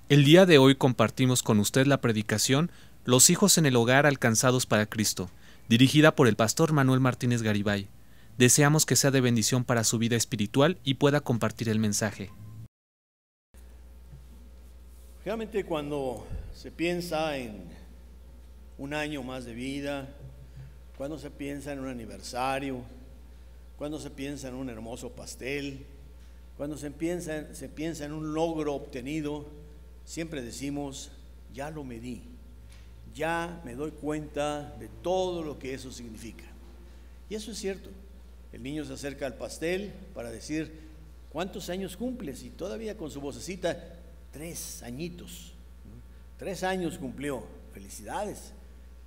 El día de hoy compartimos con usted la predicación Los hijos en el hogar alcanzados para Cristo, dirigida por el pastor Manuel Martínez Garibay. Deseamos que sea de bendición para su vida espiritual y pueda compartir el mensaje. Realmente cuando se piensa en un año más de vida, cuando se piensa en un aniversario, cuando se piensa en un hermoso pastel, cuando se piensa en un logro obtenido, siempre decimos, ya lo medí, ya me doy cuenta de todo lo que eso significa. Y eso es cierto. El niño se acerca al pastel para decir, ¿cuántos años cumples? Y todavía con su vocecita, 3 añitos, 3 años cumplió. Felicidades,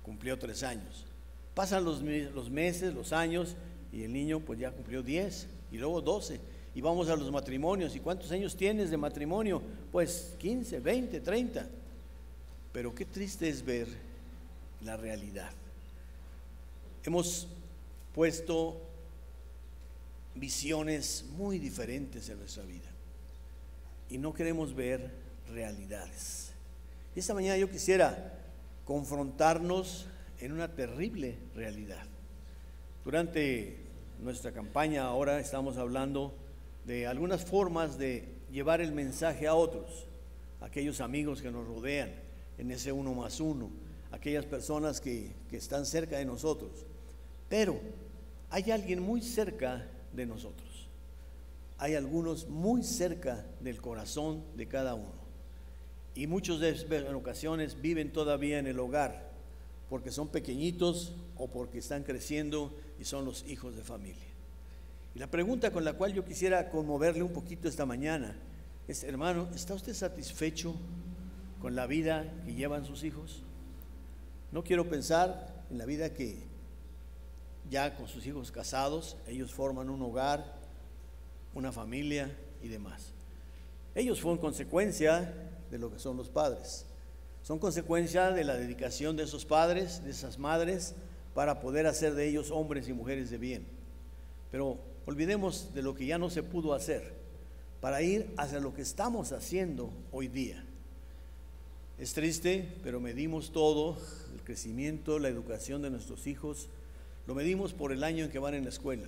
cumplió 3 años. Pasan los meses, los años, y el niño pues ya cumplió 10 y luego 12. Y vamos a los matrimonios. ¿Y cuántos años tienes de matrimonio? Pues 15, 20, 30. Pero qué triste es ver la realidad. Hemos puesto visiones muy diferentes en nuestra vida y no queremos ver realidades. Y esta mañana yo quisiera confrontarnos en una terrible realidad. Durante nuestra campaña ahora estamos hablando de algunas formas de llevar el mensaje a otros, aquellos amigos que nos rodean en ese 1+1, aquellas personas que están cerca de nosotros. Pero hay alguien muy cerca de nosotros, hay algunos muy cerca del corazón de cada uno, y muchos en ocasiones viven todavía en el hogar porque son pequeñitos o porque están creciendo y son los hijos de familia. Y la pregunta con la cual yo quisiera conmoverle un poquito esta mañana es, hermano, ¿está usted satisfecho con la vida que llevan sus hijos? No quiero pensar en la vida que ya con sus hijos casados, ellos forman un hogar, una familia y demás. Ellos fueron consecuencia de lo que son los padres. Son consecuencia de la dedicación de esos padres, de esas madres, para poder hacer de ellos hombres y mujeres de bien. Pero olvidemos de lo que ya no se pudo hacer para ir hacia lo que estamos haciendo hoy día. Es triste, pero medimos todo, el crecimiento, la educación de nuestros hijos, lo medimos por el año en que van en la escuela,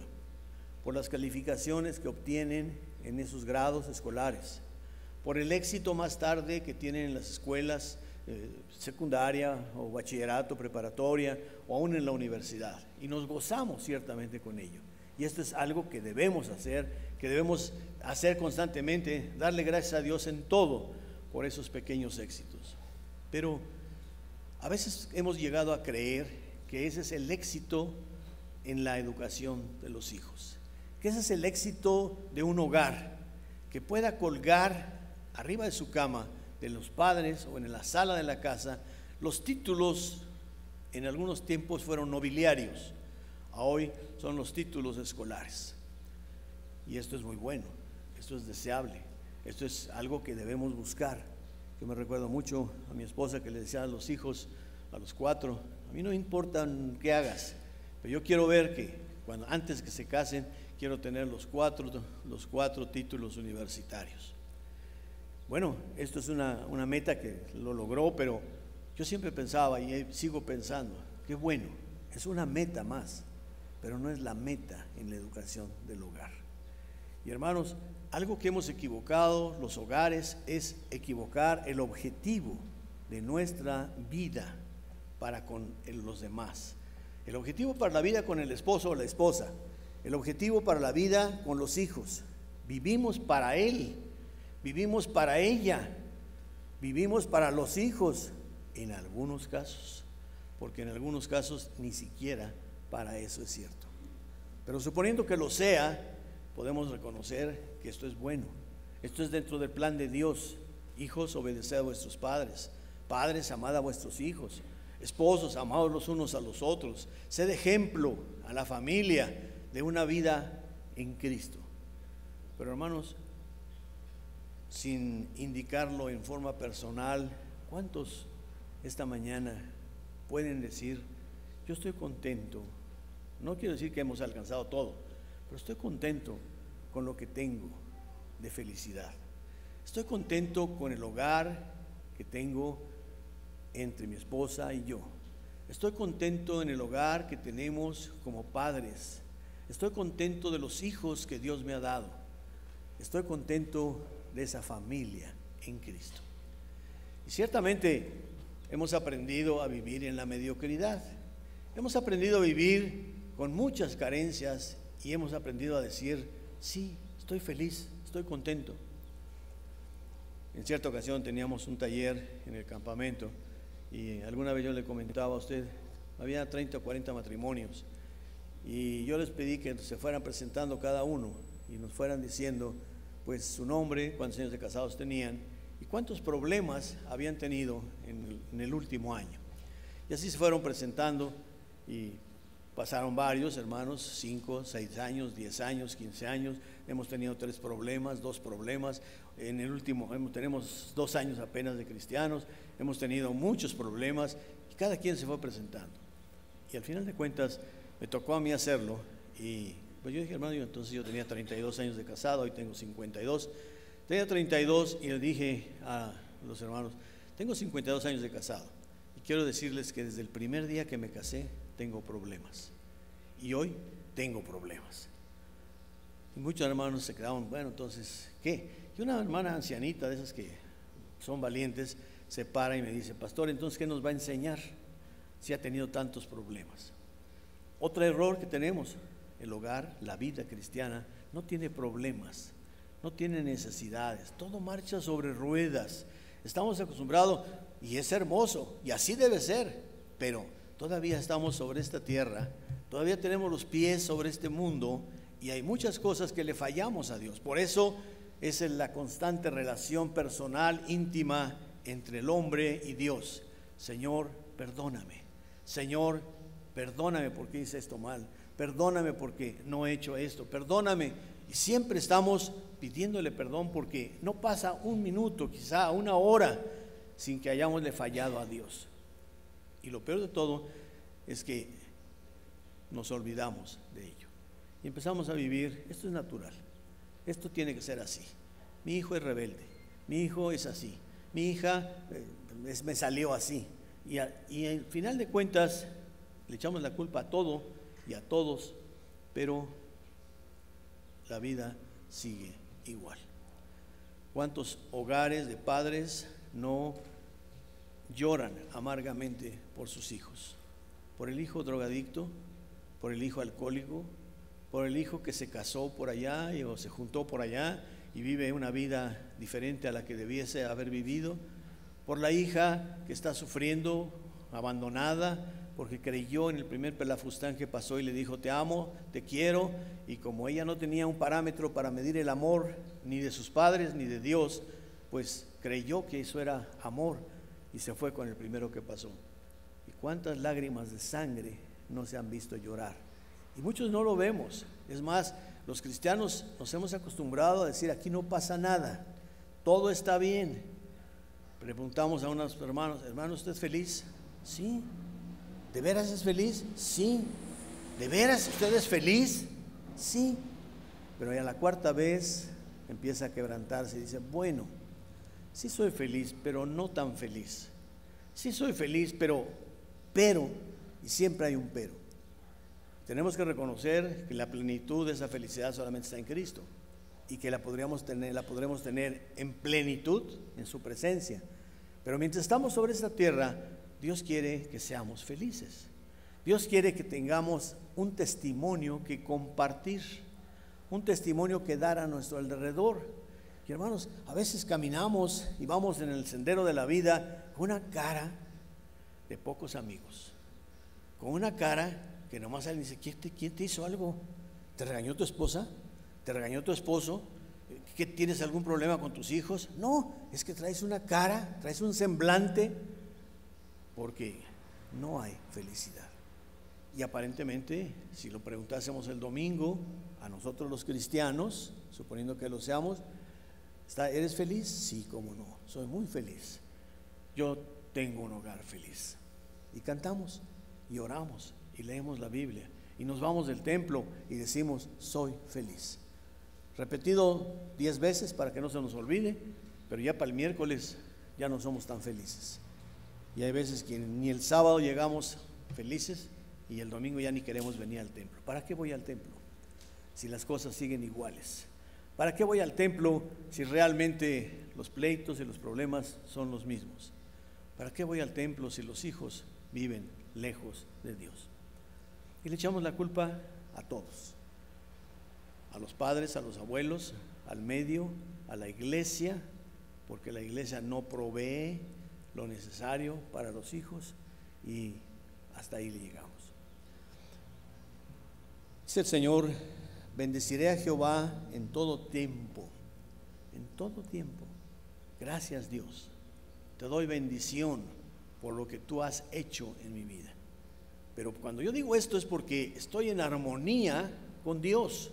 por las calificaciones que obtienen en esos grados escolares, por el éxito más tarde que tienen en las escuelas secundaria o bachillerato, preparatoria o aún en la universidad, y nos gozamos ciertamente con ello. Y esto es algo que debemos hacer constantemente, darle gracias a Dios en todo por esos pequeños éxitos. Pero a veces hemos llegado a creer que ese es el éxito en la educación de los hijos, que ese es el éxito de un hogar, que pueda colgar arriba de su cama de los padres o en la sala de la casa los títulos. En algunos tiempos fueron nobiliarios, hoy son los títulos escolares. Y esto es muy bueno, esto es deseable, esto es algo que debemos buscar. Yo me recuerdo mucho a mi esposa que le decía a los hijos, a los 4, a mí no me importa qué hagas, pero yo quiero ver que antes que se casen, quiero tener los cuatro títulos universitarios. Bueno, esto es una meta que lo logró, pero yo siempre pensaba y sigo pensando, qué bueno, es una meta más, pero no es la meta en la educación del hogar. Y hermanos, algo que hemos equivocado los hogares es equivocar el objetivo de nuestra vida para con los demás. El objetivo para la vida con el esposo o la esposa, el objetivo para la vida con los hijos. Vivimos para él, vivimos para ella, vivimos para los hijos, en algunos casos, porque en algunos casos ni siquiera para eso es cierto. Pero suponiendo que lo sea, podemos reconocer que esto es bueno, esto es dentro del plan de Dios. Hijos, obedeced a vuestros padres, padres, amad a vuestros hijos, esposos, amados los unos a los otros, sed ejemplo a la familia de una vida en Cristo. Pero hermanos, sin indicarlo en forma personal, ¿cuántos esta mañana pueden decir, yo estoy contento? No quiero decir que hemos alcanzado todo, pero estoy contento con lo que tengo de felicidad. Estoy contento con el hogar que tengo entre mi esposa y yo. Estoy contento en el hogar que tenemos como padres. Estoy contento de los hijos que Dios me ha dado. Estoy contento de esa familia en Cristo. Y ciertamente hemos aprendido a vivir en la mediocridad. Hemos aprendido a vivir con muchas carencias y hemos aprendido a decir, sí, estoy feliz, estoy contento. En cierta ocasión teníamos un taller en el campamento y alguna vez yo le comentaba a usted, había 30 o 40 matrimonios y yo les pedí que se fueran presentando cada uno y nos fueran diciendo pues su nombre, cuántos años de casados tenían y cuántos problemas habían tenido en el último año. Y así se fueron presentando y pasaron varios hermanos, 5, 6 años, 10 años, 15 años. Hemos tenido 3 problemas, 2 problemas. En el último, tenemos 2 años apenas de cristianos. Hemos tenido muchos problemas y cada quien se fue presentando. Y al final de cuentas me tocó a mí hacerlo. Y pues yo dije, hermano, entonces yo tenía 32 años de casado, hoy tengo 52. Tenía 32 y le dije a los hermanos, tengo 52 años de casado. Y quiero decirles que desde el primer día que me casé, tengo problemas y hoy tengo problemas. Y muchos hermanos se quedaban, bueno, entonces, ¿qué? Y una hermana ancianita de esas que son valientes se para y me dice, pastor, entonces, ¿qué nos va a enseñar si ha tenido tantos problemas? Otro error que tenemos, el hogar, la vida cristiana, no tiene problemas, no tiene necesidades, todo marcha sobre ruedas. Estamos acostumbrados y es hermoso y así debe ser, pero todavía estamos sobre esta tierra, todavía tenemos los pies sobre este mundo y hay muchas cosas que le fallamos a Dios. Por eso es la constante relación personal, íntima entre el hombre y Dios. Señor, perdóname. Señor, perdóname porque hice esto mal. Perdóname porque no he hecho esto. Perdóname. Y siempre estamos pidiéndole perdón porque no pasa un minuto, quizá una hora, sin que hayamosle fallado a Dios. Y lo peor de todo es que nos olvidamos de ello. Y empezamos a vivir, esto es natural, esto tiene que ser así. Mi hijo es rebelde, mi hijo es así, mi hija me salió así. Y al final de cuentas le echamos la culpa a todo y a todos, pero la vida sigue igual. ¿Cuántos hogares de padres no lloran amargamente por sus hijos? Por el hijo drogadicto, por el hijo alcohólico, por el hijo que se casó por allá o se juntó por allá y vive una vida diferente a la que debiese haber vivido, por la hija que está sufriendo, abandonada, porque creyó en el primer pelafustán que pasó y le dijo te amo, te quiero, y como ella no tenía un parámetro para medir el amor ni de sus padres ni de Dios, pues creyó que eso era amor y se fue con el primero que pasó. Y cuántas lágrimas de sangre no se han visto llorar, y muchos no lo vemos. Es más, los cristianos nos hemos acostumbrado a decir aquí no pasa nada, todo está bien. Preguntamos a unos hermanos, hermano, ¿usted es feliz? Sí. ¿De veras es feliz? Sí. ¿De veras usted es feliz? Sí. Pero ya la cuarta vez empieza a quebrantarse y dice, bueno, sí soy feliz, pero no tan feliz. Sí soy feliz, pero, y siempre hay un pero. Tenemos que reconocer que la plenitud de esa felicidad solamente está en Cristo y que la podremos tener en plenitud en su presencia. Pero mientras estamos sobre esta tierra, Dios quiere que seamos felices. Dios quiere que tengamos un testimonio que compartir, un testimonio que dar a nuestro alrededor. Y hermanos, a veces caminamos y vamos en el sendero de la vida con una cara de pocos amigos, con una cara que nomás alguien dice, ¿quién te hizo algo? ¿Te regañó tu esposa? ¿Te regañó tu esposo? ¿Que tienes algún problema con tus hijos? No, es que traes una cara, traes un semblante, porque no hay felicidad. Y aparentemente, si lo preguntásemos el domingo a nosotros los cristianos, suponiendo que lo seamos, ¿eres feliz? Sí, cómo no, soy muy feliz. Yo tengo un hogar feliz. Y cantamos, y oramos, y leemos la Biblia, y nos vamos del templo y decimos, soy feliz. Repetido 10 veces para que no se nos olvide, pero ya para el miércoles ya no somos tan felices. Y hay veces que ni el sábado llegamos felices y el domingo ya ni queremos venir al templo. ¿Para qué voy al templo si las cosas siguen iguales? ¿Para qué voy al templo si realmente los pleitos y los problemas son los mismos? ¿Para qué voy al templo si los hijos viven lejos de Dios? Y le echamos la culpa a todos, a los padres, a los abuelos, al medio, a la iglesia, porque la iglesia no provee lo necesario para los hijos, y hasta ahí le llegamos. Dice el Señor: bendeciré a Jehová en todo tiempo, en todo tiempo. Gracias, Dios, te doy bendición por lo que tú has hecho en mi vida. Pero cuando yo digo esto es porque estoy en armonía con Dios,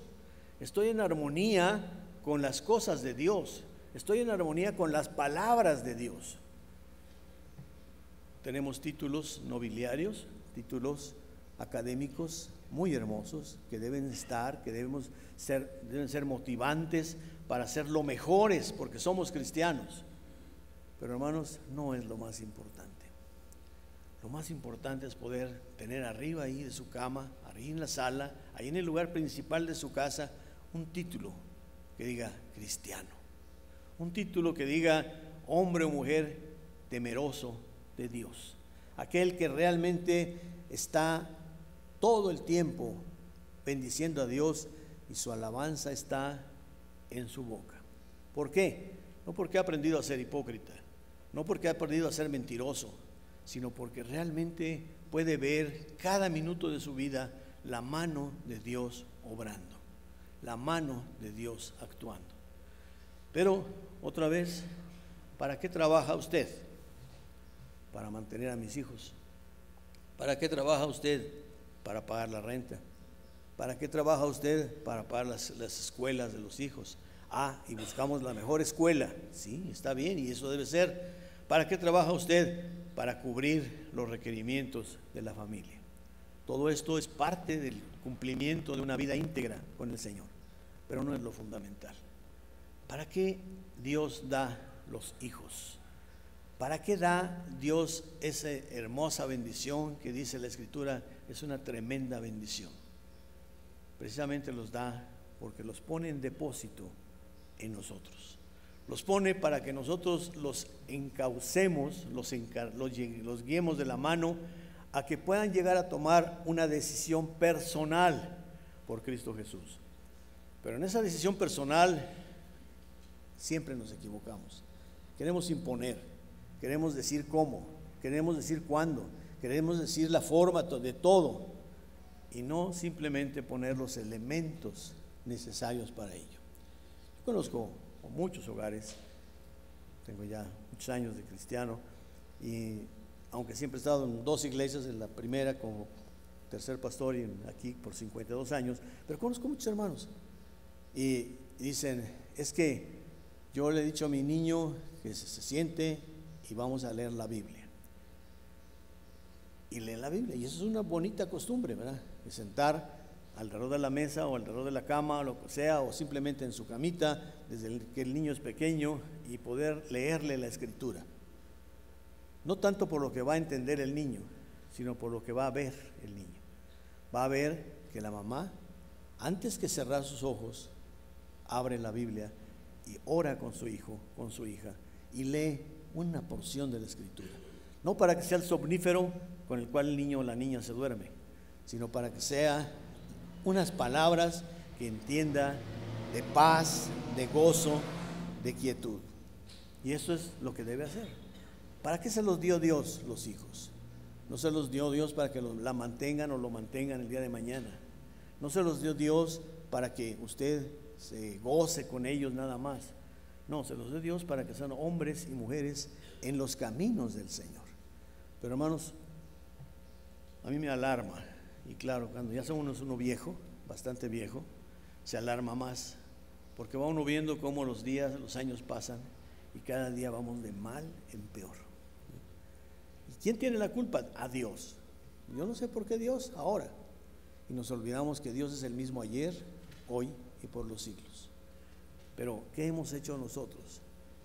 estoy en armonía con las cosas de Dios, estoy en armonía con las palabras de Dios. Tenemos títulos nobiliarios, títulos académicos muy hermosos que deben estar, que deben ser motivantes para ser lo mejores, porque somos cristianos. Pero hermanos, no es lo más importante. Lo más importante es poder tener arriba ahí de su cama, ahí en la sala, ahí en el lugar principal de su casa, un título que diga cristiano, un título que diga hombre o mujer temeroso de Dios, aquel que realmente está todo el tiempo bendiciendo a Dios y su alabanza está en su boca. ¿Por qué? No porque ha aprendido a ser hipócrita, no porque ha aprendido a ser mentiroso, sino porque realmente puede ver cada minuto de su vida la mano de Dios obrando, la mano de Dios actuando. Pero otra vez, ¿para qué trabaja usted? Para mantener a mis hijos. ¿Para qué trabaja usted? Para pagar la renta. ¿Para qué trabaja usted? Para pagar las escuelas de los hijos. Y buscamos la mejor escuela. Sí, está bien, y eso debe ser. ¿Para qué trabaja usted? Para cubrir los requerimientos de la familia. Todo esto es parte del cumplimiento de una vida íntegra con el Señor, pero no es lo fundamental. ¿Para qué Dios da los hijos? ¿Para qué da Dios esa hermosa bendición que dice la Escritura? Es una tremenda bendición. Precisamente los da porque los pone en depósito en nosotros. Los pone para que nosotros los encaucemos, los guiemos de la mano a que puedan llegar a tomar una decisión personal por Cristo Jesús. Pero en esa decisión personal siempre nos equivocamos. Queremos imponer, queremos decir cómo, queremos decir cuándo, queremos decir la forma de todo, y no simplemente poner los elementos necesarios para ello. Yo conozco muchos hogares, tengo ya muchos años de cristiano, y aunque siempre he estado en dos iglesias, en la primera como tercer pastor y aquí por 52 años, pero conozco muchos hermanos y dicen: es que yo le he dicho a mi niño que se siente y vamos a leer la Biblia. Y leen la Biblia, y eso es una bonita costumbre, ¿verdad? De sentar alrededor de la mesa o alrededor de la cama o lo que sea, o simplemente en su camita desde que el niño es pequeño, y poder leerle la Escritura. No tanto por lo que va a entender el niño, sino por lo que va a ver el niño. Va a ver que la mamá, antes que cerrar sus ojos, abre la Biblia y ora con su hijo, con su hija, y lee una porción de la Escritura. No para que sea el somnífero con el cual el niño o la niña se duerme, sino para que sea unas palabras que entienda de paz, de gozo, de quietud. Y eso es lo que debe hacer. ¿Para qué se los dio Dios los hijos? No se los dio Dios para que la mantengan o lo mantengan el día de mañana. No se los dio Dios para que usted se goce con ellos nada más. No, se los dio Dios para que sean hombres y mujeres en los caminos del Señor. Pero hermanos, a mí me alarma, y claro, cuando ya son uno viejo, bastante viejo, se alarma más, porque va uno viendo cómo los días, los años pasan, y cada día vamos de mal en peor. ¿Y quién tiene la culpa? A Dios. Yo no sé por qué Dios ahora. Y nos olvidamos que Dios es el mismo ayer, hoy y por los siglos. Pero ¿qué hemos hecho nosotros?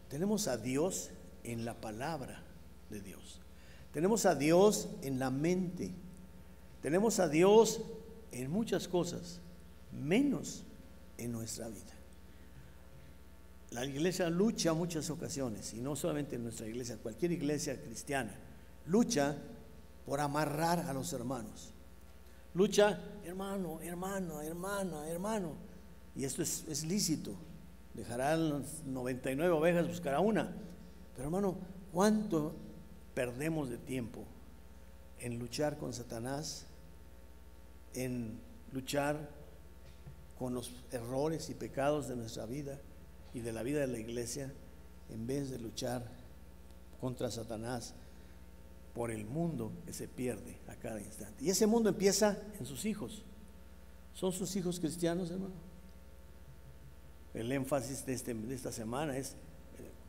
Tenemos a Dios en la palabra de Dios. Tenemos a Dios en la mente. Tenemos a Dios en muchas cosas, menos en nuestra vida. La iglesia lucha en muchas ocasiones, y no solamente en nuestra iglesia, cualquier iglesia cristiana, lucha por amarrar a los hermanos. Lucha, hermano, hermana, hermana, hermano. Y esto es lícito. Dejarán las 99 ovejas, buscará una. Pero hermano, ¿cuánto perdemos de tiempo en luchar con Satanás? En luchar con los errores y pecados de nuestra vida y de la vida de la iglesia, en vez de luchar contra Satanás por el mundo que se pierde a cada instante. Y ese mundo empieza en sus hijos. ¿Son sus hijos cristianos, hermano? El énfasis de esta semana es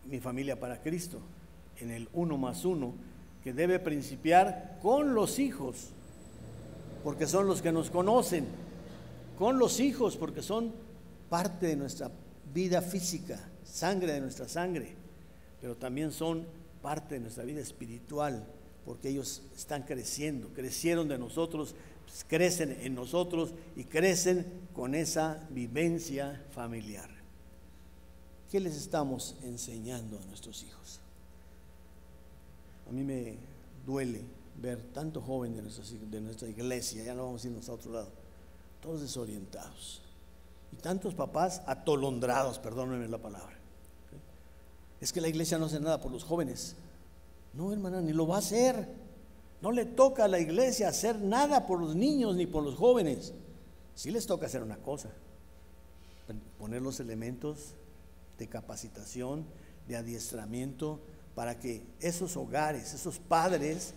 mi familia para Cristo, en el 1+1, que debe principiar con los hijos, porque son los que nos conocen, con los hijos, porque son parte de nuestra vida física, sangre de nuestra sangre, pero también son parte de nuestra vida espiritual, porque ellos están creciendo, crecieron de nosotros, pues crecen en nosotros y crecen con esa vivencia familiar. ¿Qué les estamos enseñando a nuestros hijos? A mí me duele ver tanto joven de nuestra iglesia, ya no vamos a irnos a otro lado, todos desorientados, y tantos papás atolondrados, perdónenme la palabra. Es que la iglesia no hace nada por los jóvenes. No, hermana, ni lo va a hacer. No le toca a la iglesia hacer nada por los niños ni por los jóvenes. Sí les toca hacer una cosa: poner los elementos de capacitación, de adiestramiento, para que esos hogares, esos padres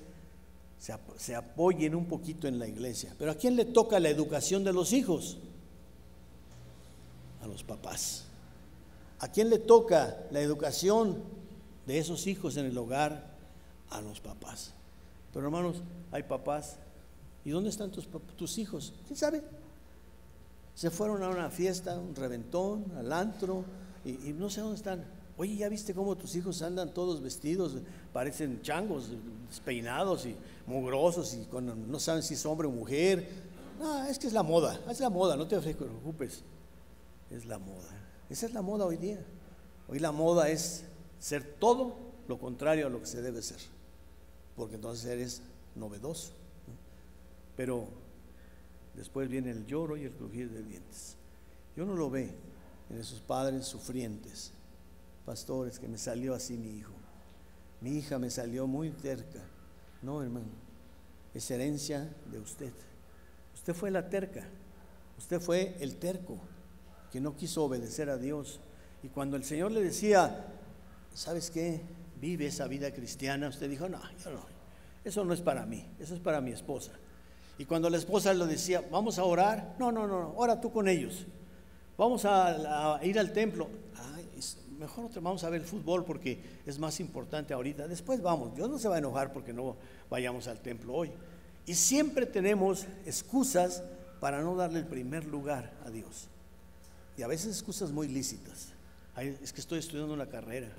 se apoyen un poquito en la iglesia. Pero ¿a quién le toca la educación de los hijos? A los papás. ¿A quién le toca la educación de esos hijos en el hogar? A los papás. Pero hermanos, hay papás. ¿Y dónde están tus hijos? ¿Quién sabe? Se fueron a una fiesta, un reventón, al antro, y no sé dónde están. Oye, ¿ya viste cómo tus hijos andan todos vestidos? Parecen changos, despeinados y mugrosos, y no saben si es hombre o mujer. No, es que es la moda, no te preocupes. Es la moda. Esa es la moda hoy día. Hoy la moda es ser todo lo contrario a lo que se debe ser, porque entonces eres novedoso, ¿no? Pero después viene el lloro y el crujir de dientes. Yo no lo ve en esos padres sufrientes. Pastores, que me salió así mi hijo, mi hija me salió muy terca. No, hermano, es herencia de usted. Usted fue la terca, usted fue el terco que no quiso obedecer a Dios. Y cuando el Señor le decía, ¿sabes qué? Vive esa vida cristiana, usted dijo, no, yo no, eso no es para mí, eso es para mi esposa. Y cuando la esposa le decía, vamos a orar, no, ora tú con ellos, vamos a ir al templo. Ay, mejor vamos a ver el fútbol porque es más importante ahorita, después vamos. Dios no se va a enojar porque no vayamos al templo hoy. Y siempre tenemos excusas para no darle el primer lugar a Dios, y a veces excusas muy lícitas. Ay, es que estoy estudiando una carrera.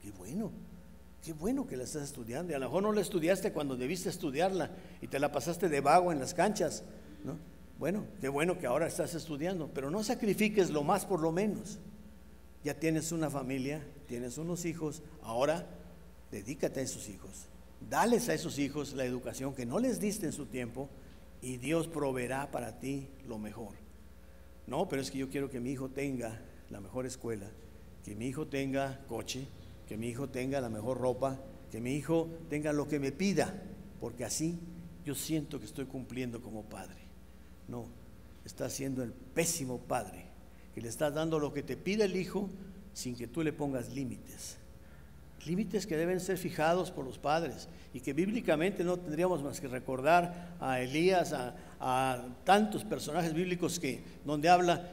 Qué bueno que la estás estudiando, y a lo mejor no la estudiaste cuando debiste estudiarla y te la pasaste de vago en las canchas, ¿no? Bueno, qué bueno que ahora estás estudiando, pero no sacrifiques lo más por lo menos. Ya tienes una familia, tienes unos hijos, ahora dedícate a esos hijos, dales a esos hijos la educación que no les diste en su tiempo, y Dios proveerá para ti lo mejor. No, pero es que yo quiero que mi hijo tenga la mejor escuela, que mi hijo tenga coche, que mi hijo tenga la mejor ropa, que mi hijo tenga lo que me pida, porque así yo siento que estoy cumpliendo como padre. No, estás siendo el pésimo padre, que le estás dando lo que te pide el hijo sin que tú le pongas límites. Límites que deben ser fijados por los padres, y que bíblicamente no tendríamos más que recordar a Elías, a tantos personajes bíblicos donde habla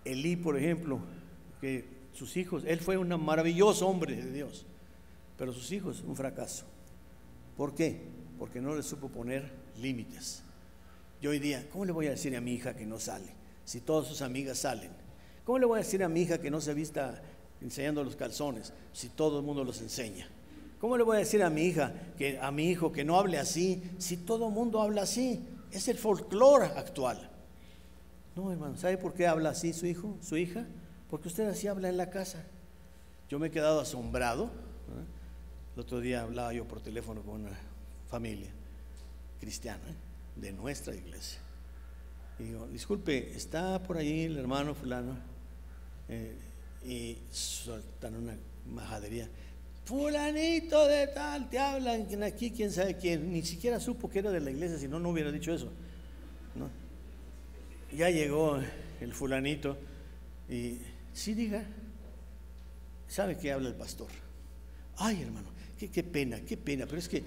Elí, por ejemplo, que sus hijos, él fue un maravilloso hombre de Dios, pero sus hijos un fracaso. ¿Por qué? Porque no le supo poner límites. Yo hoy día, ¿cómo le voy a decir a mi hija que no sale si todas sus amigas salen? ¿Cómo le voy a decir a mi hija que no se vista enseñando los calzones si todo el mundo los enseña? ¿Cómo le voy a decir a mi hija, a mi hijo que no hable así, si todo el mundo habla así? Es el folclore actual. No, hermano, ¿sabe por qué habla así su hijo, su hija? Porque usted así habla en la casa. Yo me he quedado asombrado. El otro día hablaba yo por teléfono con una familia cristiana de nuestra iglesia. Y digo, disculpe, ¿está por ahí el hermano fulano? Y sueltan una majadería. Fulanito de tal, te hablan aquí, quién sabe quién. Ni siquiera supo que era de la iglesia, si no, no hubiera dicho eso, ¿no? Ya llegó el fulanito y sí, diga, ¿sabe qué habla el pastor? Ay, hermano, qué pena, pero es que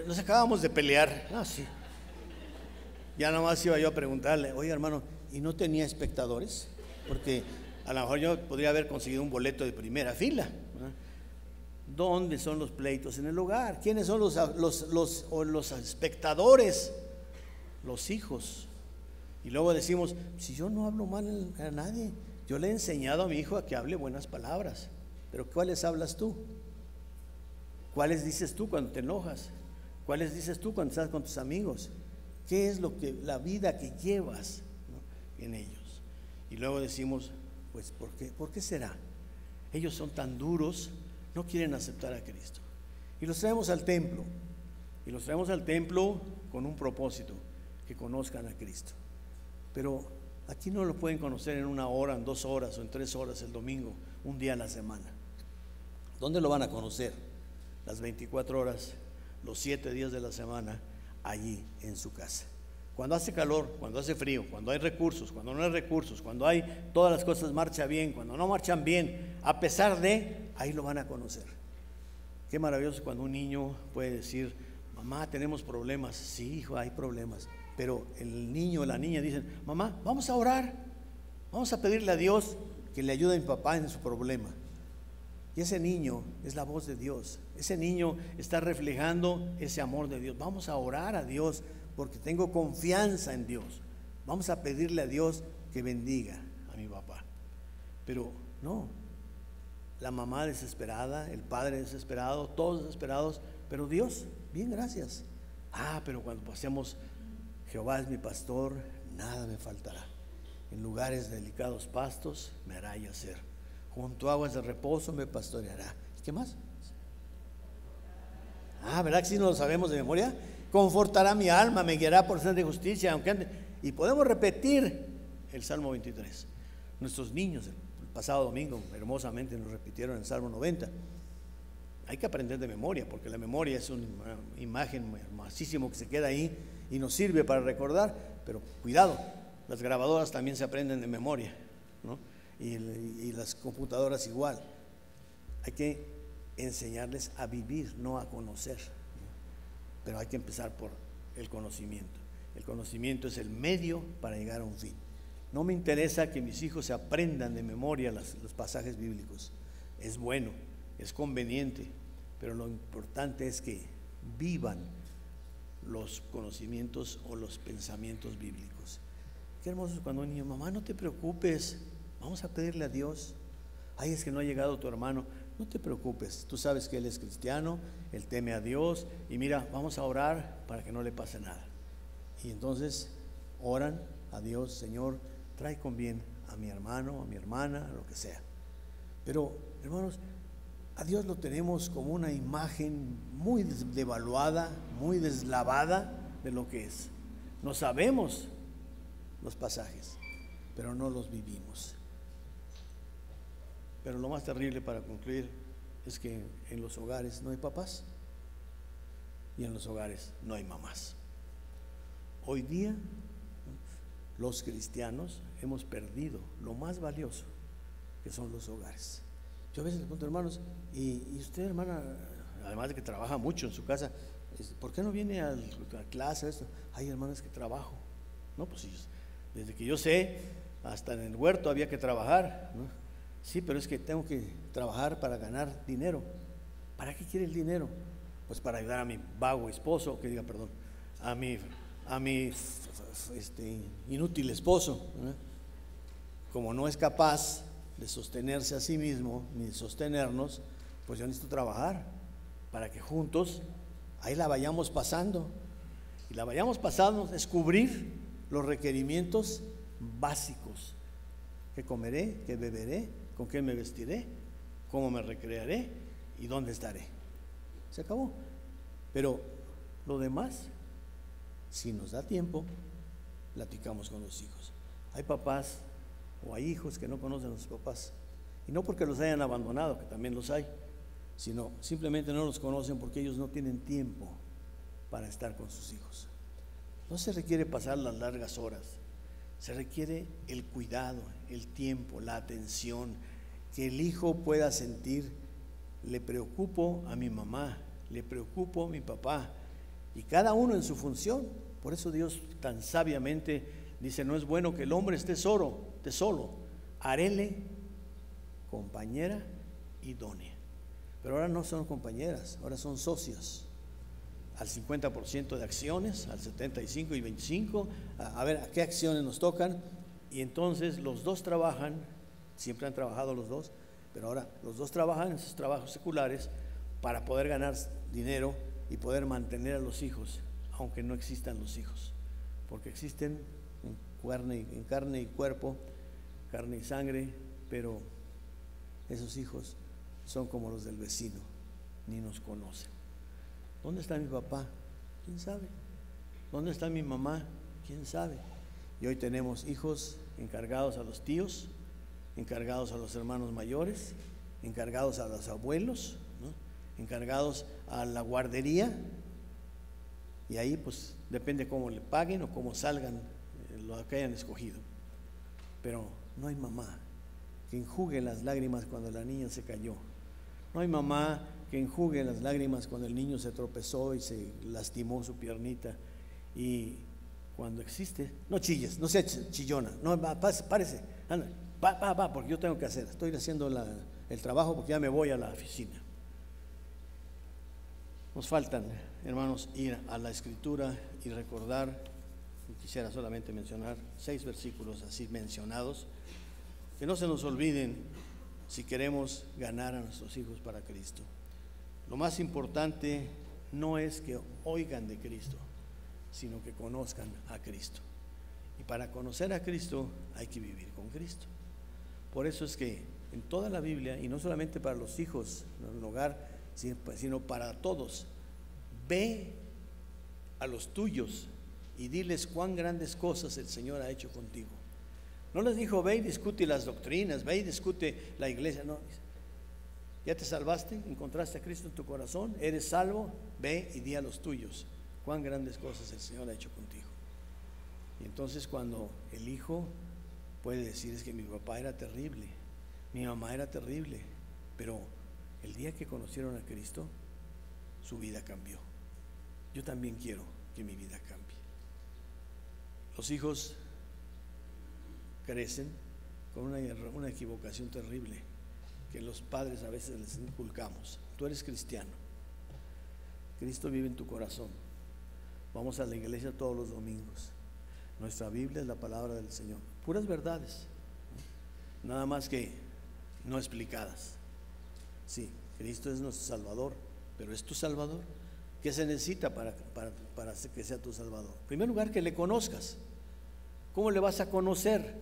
nos acabamos de pelear. Ah, sí. Ya nomás iba yo a preguntarle, oye, hermano, ¿y no tenía espectadores? Porque a lo mejor yo podría haber conseguido un boleto de primera fila, ¿no? ¿Dónde son los pleitos en el hogar? ¿Quiénes son los espectadores? Los hijos. Y luego decimos, si yo no hablo mal a nadie, yo le he enseñado a mi hijo a que hable buenas palabras, pero ¿cuáles hablas tú? ¿Cuáles dices tú cuando te enojas? ¿Cuáles dices tú cuando estás con tus amigos? ¿Qué es la vida que llevas, ¿no?, en ellos? Y luego decimos, pues ¿por qué será? Ellos son tan duros, no quieren aceptar a Cristo. Y los traemos al templo. Y los traemos al templo con un propósito, que conozcan a Cristo. Pero aquí no lo pueden conocer en 1 hora, en 2 horas o en 3 horas el domingo, un día a la semana. ¿Dónde lo van a conocer? Las 24 horas, los 7 días de la semana, allí en su casa. Cuando hace calor, cuando hace frío, cuando hay recursos, cuando no hay recursos, cuando hay todas las cosas marchan bien, cuando no marchan bien, a pesar de, ahí lo van a conocer. Qué maravilloso cuando un niño puede decir, mamá, tenemos problemas. Sí, hijo, hay problemas. Pero el niño o la niña dicen, mamá, vamos a orar, vamos a pedirle a Dios que le ayude a mi papá en su problema. Y ese niño es la voz de Dios. Ese niño está reflejando ese amor de Dios. Vamos a orar a Dios porque tengo confianza en Dios. Vamos a pedirle a Dios que bendiga a mi papá. Pero no, la mamá desesperada, el padre desesperado, todos desesperados. Pero Dios, bien, gracias. Pero cuando pasemos, Jehová es mi pastor, nada me faltará. En lugares de delicados pastos me hará yacer. Junto a aguas de reposo me pastoreará. ¿Qué más? ¿Verdad que si no lo sabemos de memoria? Confortará mi alma, me guiará por sendas de justicia, aunque ande. Y podemos repetir el Salmo 23. Nuestros niños el pasado domingo hermosamente nos repitieron el Salmo 90. Hay que aprender de memoria, porque la memoria es una imagen hermosísima que se queda ahí y nos sirve para recordar. Pero cuidado, las grabadoras también se aprenden de memoria, ¿no? Y las computadoras igual. Hay que enseñarles a vivir, no a conocer, ¿no? Pero hay que empezar por el conocimiento. El conocimiento es el medio para llegar a un fin. No me interesa que mis hijos se aprendan de memoria los pasajes bíblicos. Es bueno, es conveniente, pero lo importante es que vivan los conocimientos o los pensamientos bíblicos. Qué hermoso es cuando un niño, mamá, no te preocupes, vamos a pedirle a Dios. Ay, es que no ha llegado tu hermano. No te preocupes, tú sabes que él es cristiano, él teme a Dios, y mira, vamos a orar para que no le pase nada. Y entonces oran a Dios, Señor, trae con bien a mi hermano, a mi hermana, a lo que sea. Pero, hermanos, a Dios lo tenemos como una imagen muy devaluada, muy deslavada de lo que es. No sabemos los pasajes, pero no los vivimos. Pero lo más terrible, para concluir, es que en los hogares no hay papás y en los hogares no hay mamás. Hoy día los cristianos hemos perdido lo más valioso, que son los hogares. Yo a veces le pregunto, hermanos, ¿y usted, hermana, además de que trabaja mucho en su casa, por qué no viene a clase? Ay, hermano, es que trabajo. No, pues desde que yo sé, hasta en el huerto había que trabajar, ¿no? Sí, pero es que tengo que trabajar para ganar dinero. ¿Para qué quiere el dinero? Pues para ayudar a mi vago esposo, a mi inútil esposo, ¿no? Como no es capaz de sostenerse a sí mismo ni de sostenernos, pues yo necesito trabajar. para que juntos ahí la vayamos pasando. Y la vayamos pasando, descubrir los requerimientos básicos. ¿Qué comeré? ¿Qué beberé? ¿Con qué me vestiré? ¿Cómo me recrearé? ¿Y dónde estaré? Se acabó. Pero lo demás, si nos da tiempo, platicamos con los hijos. Hay papás o hay hijos que no conocen a sus papás. Y no porque los hayan abandonado, que también los hay, sino simplemente no los conocen porque ellos no tienen tiempo para estar con sus hijos. No se requiere pasar las largas horas, se requiere el cuidado, el tiempo, la atención, que el hijo pueda sentir: le preocupo a mi mamá, le preocupo a mi papá, y cada uno en su función. Por eso Dios tan sabiamente dice: no es bueno que el hombre esté solo, haréle compañera idónea. Pero ahora no son compañeras, ahora son socias. Al 50% de acciones, al 75 y 25, a ver a qué acciones nos tocan. Y entonces los dos trabajan, siempre han trabajado los dos, pero ahora los dos trabajan en sus trabajos seculares para poder ganar dinero y poder mantener a los hijos, aunque no existan los hijos, porque existen en carne y cuerpo, carne y sangre, pero esos hijos son como los del vecino, ni nos conocen. ¿Dónde está mi papá? ¿Quién sabe? ¿Dónde está mi mamá? ¿Quién sabe? Y hoy tenemos hijos encargados a los tíos, encargados a los hermanos mayores, encargados a los abuelos, ¿no? Encargados a la guardería, y ahí pues depende cómo le paguen o cómo salgan lo que hayan escogido. Pero no hay mamá que enjugue las lágrimas cuando la niña se cayó. No hay mamá que enjugue las lágrimas cuando el niño se tropezó y se lastimó su piernita. Y cuando existe, no chilles, no seas chillona, no, párese, anda, va, porque yo tengo que hacer, estoy haciendo el trabajo porque ya me voy a la oficina. Nos faltan, hermanos, ir a la Escritura y recordar, y quisiera solamente mencionar 6 versículos así mencionados, que no se nos olviden si queremos ganar a nuestros hijos para Cristo. Lo más importante no es que oigan de Cristo, sino que conozcan a Cristo. Y para conocer a Cristo hay que vivir con Cristo. Por eso es que en toda la Biblia, y no solamente para los hijos en el hogar, sino para todos, ve a los tuyos y diles cuán grandes cosas el Señor ha hecho contigo. No les dijo: ve y discute las doctrinas, ve y discute la iglesia. No, ya te salvaste, encontraste a Cristo en tu corazón, eres salvo, ve y di a los tuyos cuán grandes cosas el Señor ha hecho contigo. Y entonces cuando el hijo puede decir: es que mi papá era terrible, mi mamá era terrible, pero el día que conocieron a Cristo, su vida cambió. Yo también quiero que mi vida cambie. Los hijos crecen con una equivocación terrible que los padres a veces les inculcamos. Tú eres cristiano, Cristo vive en tu corazón, vamos a la iglesia todos los domingos, nuestra Biblia es la palabra del Señor, puras verdades, nada más que no explicadas. Sí, Cristo es nuestro Salvador, pero ¿es tu Salvador? ¿Qué se necesita para que sea tu Salvador? En primer lugar, que le conozcas. ¿Cómo le vas a conocer?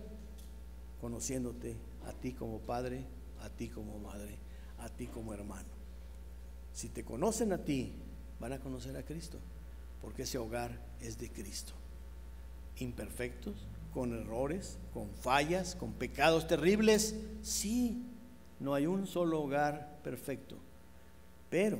Conociéndote a ti como padre, a ti como madre, a ti como hermano. Si te conocen a ti, van a conocer a Cristo, porque ese hogar es de Cristo. Imperfectos, con errores, con fallas, con pecados terribles, sí, no hay un solo hogar perfecto, pero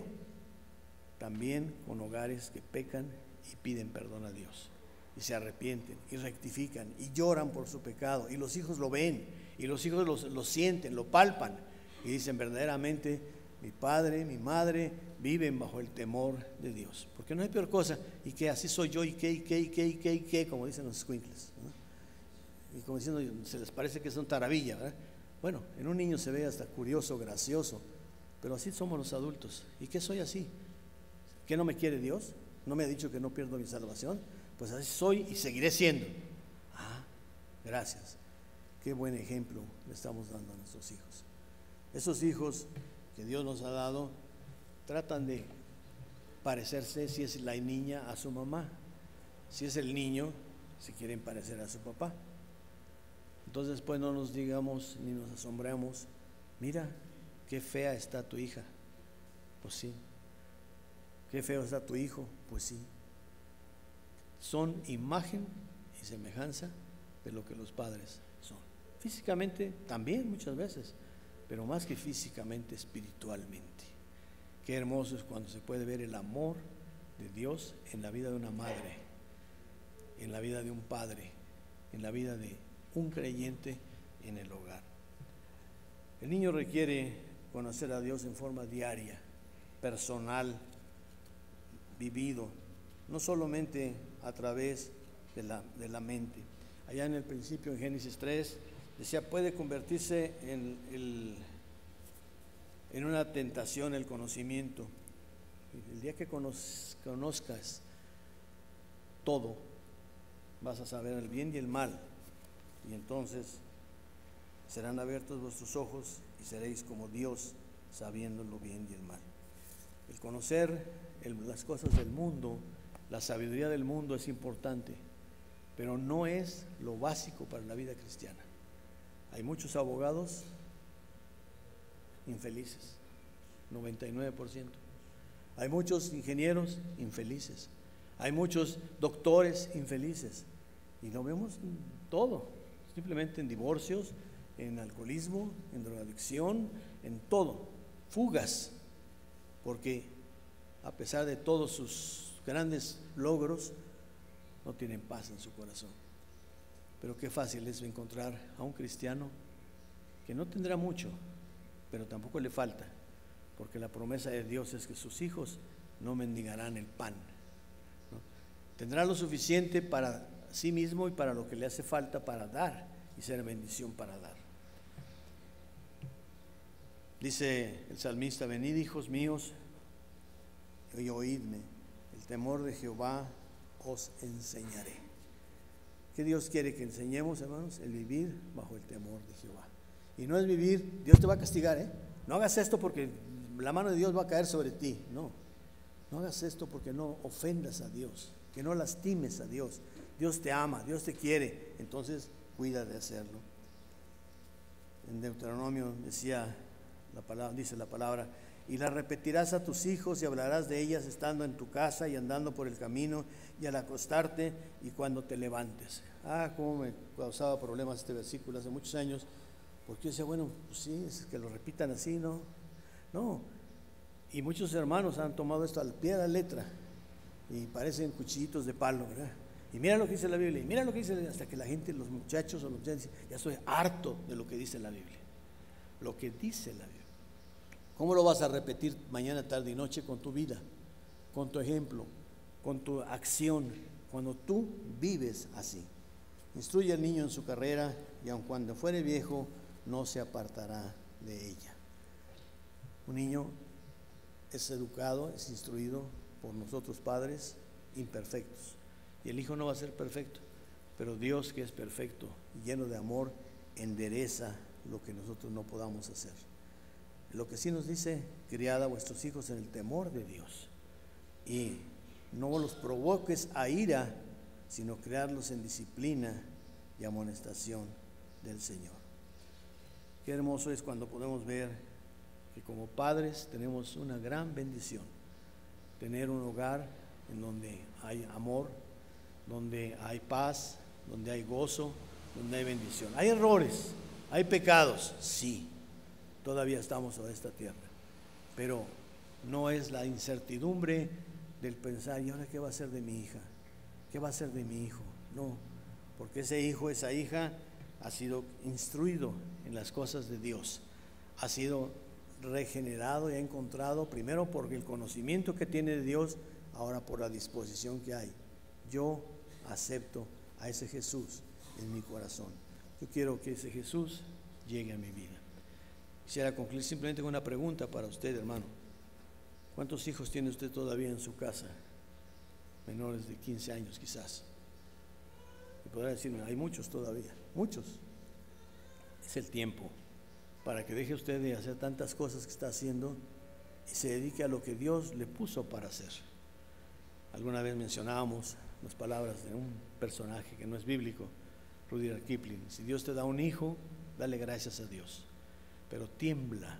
también con hogares que pecan y piden perdón a Dios, y se arrepienten y rectifican y lloran por su pecado, y los hijos lo ven, y los hijos lo sienten, lo palpan, y dicen: verdaderamente mi padre, mi madre viven bajo el temor de Dios. Porque no hay peor cosa, y que así soy yo, y que, como dicen los escuincles, ¿no? Y como diciendo, se les parece que es una taravilla, ¿verdad? Bueno, en un niño se ve hasta curioso, gracioso, pero así somos los adultos. ¿Y qué soy así? ¿Qué no me quiere Dios? ¿No me ha dicho que no pierdo mi salvación? Pues así soy y seguiré siendo. Gracias. Qué buen ejemplo le estamos dando a nuestros hijos. Esos hijos que Dios nos ha dado, tratan de parecerse, si es la niña, a su mamá, si es el niño, se quieren parecer a su papá. Entonces después no nos digamos ni nos asombramos, mira qué fea está tu hija, pues sí, qué feo está tu hijo, pues sí. Son imagen y semejanza de lo que los padres son. Físicamente también muchas veces, pero más que físicamente, espiritualmente. Qué hermoso es cuando se puede ver el amor de Dios en la vida de una madre, en la vida de un padre, en la vida de un creyente en el hogar. El niño requiere conocer a Dios en forma diaria, personal, vivido, no solamente a través de la mente. Allá en el principio, en Génesis 3, decía, puede convertirse en una tentación el conocimiento. El día que conozcas todo, vas a saber el bien y el mal, y entonces serán abiertos vuestros ojos y seréis como Dios, sabiendo lo bien y el mal. El conocer las cosas del mundo, la sabiduría del mundo es importante, pero no es lo básico para la vida cristiana. Hay muchos abogados infelices, 99%. Hay muchos ingenieros infelices. Hay muchos doctores infelices. Y lo vemos en todo, simplemente en divorcios, en alcoholismo, en drogadicción, en todo. Fugas, porque a pesar de todos sus grandes logros, no tienen paz en su corazón. Pero qué fácil es encontrar a un cristiano que no tendrá mucho, pero tampoco le falta, porque la promesa de Dios es que sus hijos no mendigarán el pan, ¿no? Tendrá lo suficiente para sí mismo y para lo que le hace falta para dar y ser bendición para dar. Dice el salmista, venid hijos míos y oídme, el temor de Jehová os enseñaré. ¿Qué Dios quiere que enseñemos, hermanos? El vivir bajo el temor de Jehová. Y no es vivir, Dios te va a castigar, no hagas esto porque la mano de Dios va a caer sobre ti. No hagas esto porque no ofendas a Dios, que no lastimes a Dios. Dios te ama, Dios te quiere, entonces cuida de hacerlo. En Deuteronomio dice la palabra, y la repetirás a tus hijos y hablarás de ellas estando en tu casa y andando por el camino y al acostarte y cuando te levantes. Cómo me causaba problemas este versículo hace muchos años, porque yo decía, bueno, pues sí, es que lo repitan así, no. Y muchos hermanos han tomado esto al pie de la letra y parecen cuchillitos de palo, ¿verdad? Y mira lo que dice la Biblia, y mira lo que dice la Biblia, hasta que la gente, los muchachos o los muchachos dicen, ya estoy harto de lo que dice la Biblia. Lo que dice la Biblia. ¿Cómo lo vas a repetir mañana, tarde y noche con tu vida, con tu ejemplo, con tu acción, cuando tú vives así? Instruye al niño en su carrera y aun cuando fuere viejo, no se apartará de ella. Un niño es educado, es instruido por nosotros padres imperfectos. Y el hijo no va a ser perfecto, pero Dios, que es perfecto y lleno de amor, endereza lo que nosotros no podamos hacer. Lo que sí nos dice, criad a vuestros hijos en el temor de Dios y no los provoques a ira, sino criarlos en disciplina y amonestación del Señor. Qué hermoso es cuando podemos ver que como padres tenemos una gran bendición, tener un hogar en donde hay amor, donde hay paz, donde hay gozo, donde hay bendición. Hay errores, hay pecados, sí, todavía estamos sobre esta tierra, pero no es la incertidumbre del pensar, ¿y ahora qué va a ser de mi hija? ¿Qué va a ser de mi hijo? No, porque ese hijo, esa hija ha sido instruido en las cosas de Dios, ha sido regenerado y ha encontrado, primero porque el conocimiento que tiene de Dios, ahora por la disposición que hay. Yo acepto a ese Jesús en mi corazón. Yo quiero que ese Jesús llegue a mi vida. Quisiera concluir simplemente con una pregunta para usted, hermano. ¿Cuántos hijos tiene usted todavía en su casa? Menores de 15 años quizás. Y podrá decirme, hay muchos todavía, muchos. Es el tiempo para que deje usted de hacer tantas cosas que está haciendo y se dedique a lo que Dios le puso para hacer. Alguna vez mencionábamos las palabras de un personaje que no es bíblico, Rudyard Kipling: si Dios te da un hijo, dale gracias a Dios, pero tiembla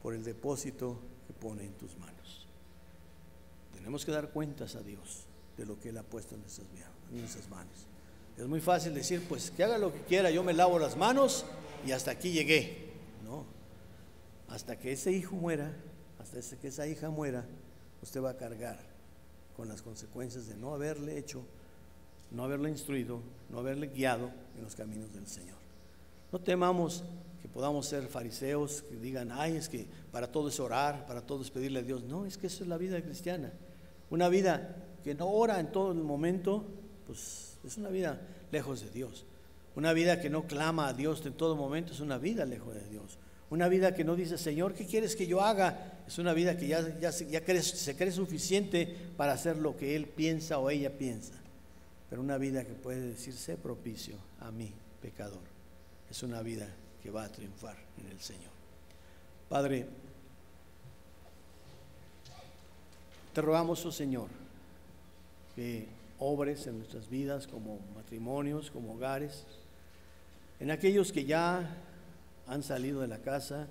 por el depósito que pone en tus manos. Tenemos que dar cuentas a Dios de lo que Él ha puesto en nuestras manos. Es muy fácil decir, pues que haga lo que quiera, yo me lavo las manos y hasta aquí llegué. No, hasta que ese hijo muera, hasta que esa hija muera, usted va a cargar con las consecuencias de no haberle hecho, no haberle instruido, no haberle guiado en los caminos del Señor. No temamos que podamos ser fariseos que digan, ay, es que para todo es orar, para todo es pedirle a Dios. No, es que eso es la vida cristiana. Una vida que no ora en todo el momento, pues es una vida lejos de Dios. Una vida que no clama a Dios en todo momento es una vida lejos de Dios. Una vida que no dice, Señor, ¿qué quieres que yo haga? Es una vida que se cree suficiente para hacer lo que Él piensa o ella piensa. Pero una vida que puede decir, sé propicio a mí, pecador. Es una vida que va a triunfar en el Señor. Padre, te rogamos, oh Señor, que obres en nuestras vidas como matrimonios, como hogares, en aquellos que ya han salido de la casa,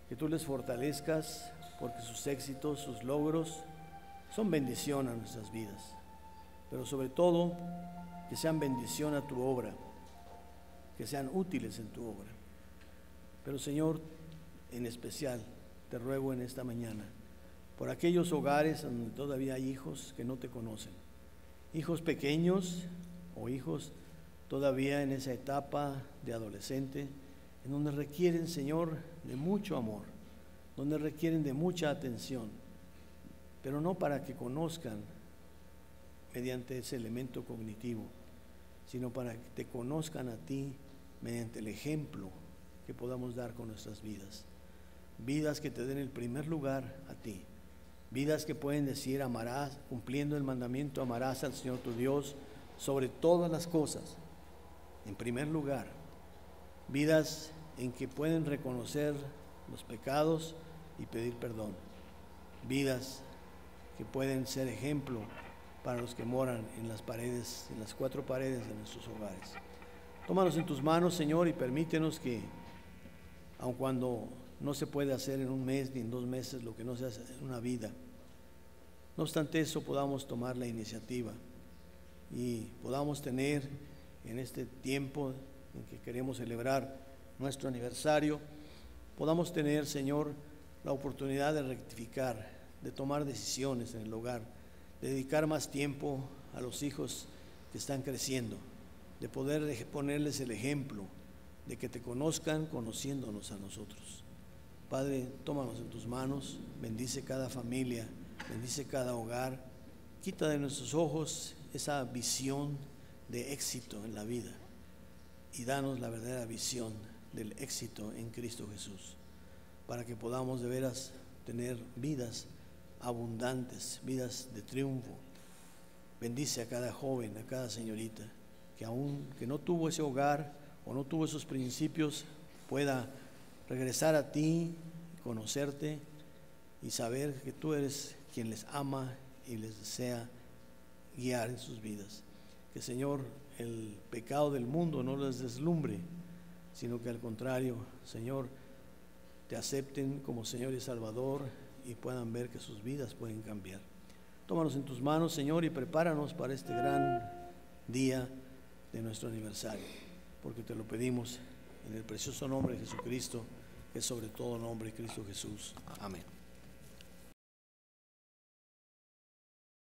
que tú les fortalezcas, porque sus éxitos, sus logros son bendición a nuestras vidas, pero sobre todo que sean bendición a tu obra, que sean útiles en tu obra. Pero Señor, en especial te ruego en esta mañana por aquellos hogares donde todavía hay hijos que no te conocen, hijos pequeños o hijos todavía en esa etapa de adolescente, en donde requieren, Señor, de mucho amor, donde requieren de mucha atención, pero no para que conozcan mediante ese elemento cognitivo, sino para que te conozcan a ti mediante el ejemplo que podamos dar con nuestras vidas. Vidas que te den el primer lugar a ti. Vidas que pueden decir, amarás, cumpliendo el mandamiento, amarás al Señor tu Dios sobre todas las cosas, en primer lugar. Vidas en que pueden reconocer los pecados y pedir perdón. Vidas que pueden ser ejemplo para los que moran en las paredes, en las cuatro paredes de nuestros hogares. Tómanos en tus manos, Señor, y permítenos que, aun cuando no se puede hacer en un mes ni en 2 meses lo que no se hace en una vida, no obstante eso podamos tomar la iniciativa y podamos tener en este tiempo en que queremos celebrar nuestro aniversario, podamos tener, Señor, la oportunidad de rectificar, de tomar decisiones en el hogar, de dedicar más tiempo a los hijos que están creciendo, de poder ponerles el ejemplo de que te conozcan conociéndonos a nosotros. Padre, tómanos en tus manos, bendice cada familia, bendice cada hogar, quita de nuestros ojos esa visión de éxito en la vida y danos la verdadera visión del éxito en Cristo Jesús, para que podamos de veras tener vidas abundantes, vidas de triunfo. Bendice a cada joven, a cada señorita que aún que no tuvo ese hogar o no tuvo esos principios, pueda regresar a ti, conocerte y saber que tú eres quien les ama y les desea guiar en sus vidas. Que, Señor, el pecado del mundo no les deslumbre, sino que al contrario, Señor, te acepten como Señor y Salvador y puedan ver que sus vidas pueden cambiar. Tómanos en tus manos, Señor, y prepáranos para este gran día de nuestro aniversario, porque te lo pedimos en el precioso nombre de Jesucristo, que es sobre todo nombre, Cristo Jesús. Amén.